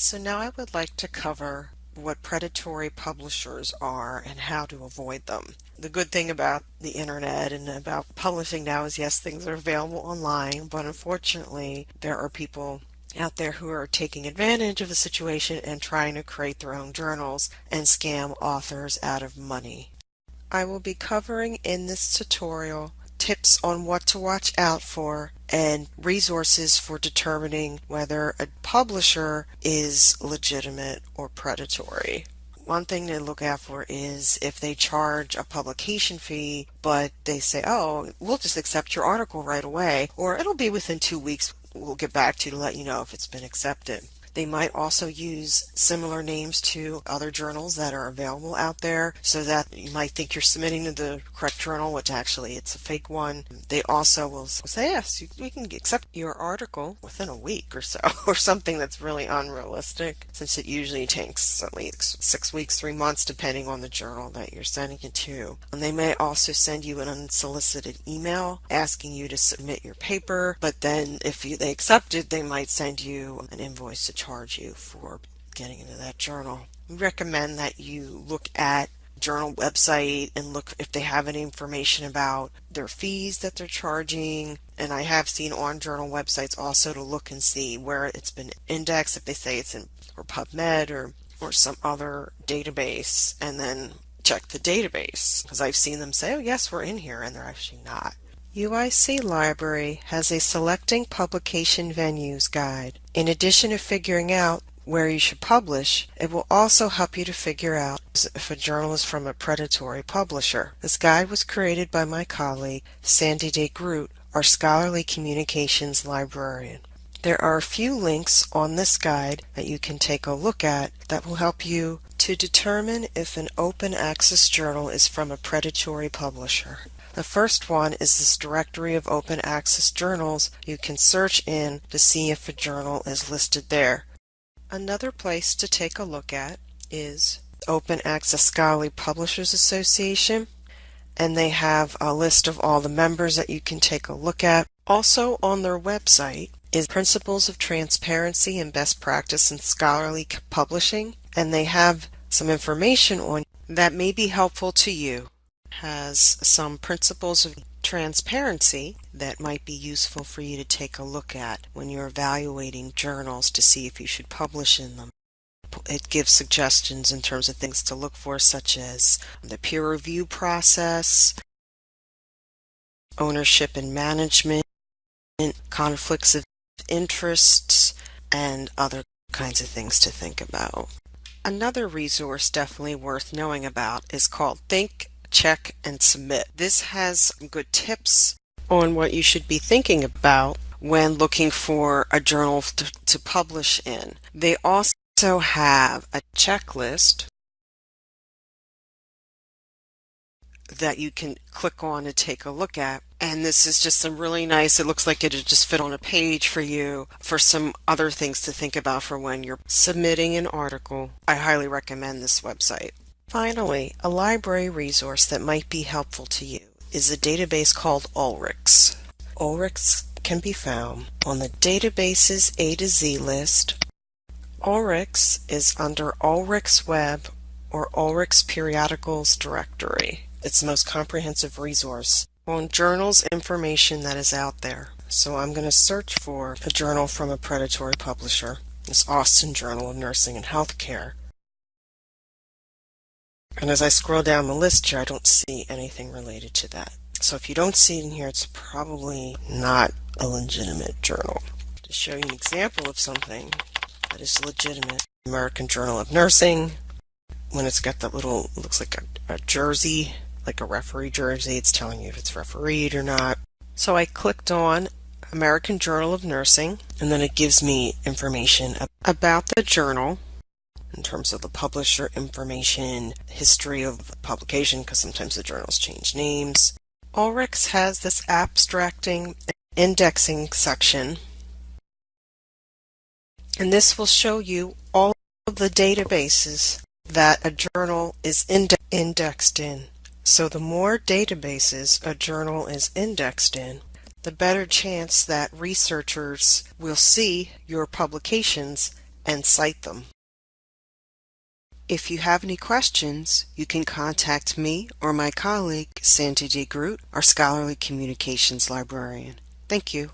So now I would like to cover what predatory publishers are and how to avoid them. The good thing about the internet and about publishing now is yes, things are available online, but unfortunately there are people out there who are taking advantage of the situation and trying to create their own journals and scam authors out of money. I will be covering in this tutorial tips on what to watch out for and resources for determining whether a publisher is legitimate or predatory. One thing to look out for is if they charge a publication fee, but they say, oh, we'll just accept your article right away, or it'll be within 2 weeks, we'll get back to you to let you know if it's been accepted. They might also use similar names to other journals that are available out there so that you might think you're submitting to the correct journal, which actually it's a fake one. They also will say, yes, we can accept your article within a week or so, or something that's really unrealistic, since it usually takes at least 6 weeks, 3 months, depending on the journal that you're sending it to. And they may also send you an unsolicited email asking you to submit your paper, but then if they accept it, they might send you an invoice to charge you for getting into that journal. We recommend that you look at journal website and look if they have any information about their fees that they're charging. And I have seen on journal websites also to look and see where it's been indexed, if they say it's in or PubMed or some other database, and then check the database, because I've seen them say, oh yes, we're in here, and they're actually not. UIC Library has a Selecting Publication Venues guide. In addition to figuring out where you should publish, it will also help you to figure out if a journal is from a predatory publisher. This guide was created by my colleague, Sandy Day Groot, our scholarly communications librarian. There are a few links on this guide that you can take a look at that will help you to determine if an open access journal is from a predatory publisher. The first one is this directory of open access journals you can search in to see if a journal is listed there. Another place to take a look at is Open Access Scholarly Publishers Association, and they have a list of all the members that you can take a look at. Also on their website is Principles of Transparency and Best Practice in Scholarly Publishing, and they have some information on that may be helpful to you. Has some principles of transparency that might be useful for you to take a look at when you're evaluating journals to see if you should publish in them. It gives suggestions in terms of things to look for, such as the peer review process, ownership and management, conflicts of interests, and other kinds of things to think about. Another resource definitely worth knowing about is called Think, Check, and Submit. This has good tips on what you should be thinking about when looking for a journal to publish in. They also have a checklist that you can click on to take a look at. And this is just some really nice, it looks like it'll just fit on a page for you for some other things to think about for when you're submitting an article. I highly recommend this website. Finally, a library resource that might be helpful to you is a database called Ulrichs. Ulrichs can be found on the database's A to Z list. Ulrichs is under Ulrichs Web or Ulrichs Periodicals directory. It's the most comprehensive resource on journals information that is out there. So I'm going to search for a journal from a predatory publisher, this Austin Journal of Nursing and Healthcare. And as I scroll down the list here, I don't see anything related to that. So if you don't see it in here, it's probably not a legitimate journal. To show you an example of something that is legitimate, American Journal of Nursing, when it's got that little, looks like a jersey, like a referee jersey, it's telling you if it's refereed or not. So I clicked on American Journal of Nursing, and then it gives me information about the journal, in terms of the publisher information, history of publication, because sometimes the journals change names. Ulrichs has this abstracting indexing section, and this will show you all of the databases that a journal is indexed in. So the more databases a journal is indexed in, the better chance that researchers will see your publications and cite them. If you have any questions, you can contact me or my colleague, Sandy D. Groot, our Scholarly Communications Librarian. Thank you.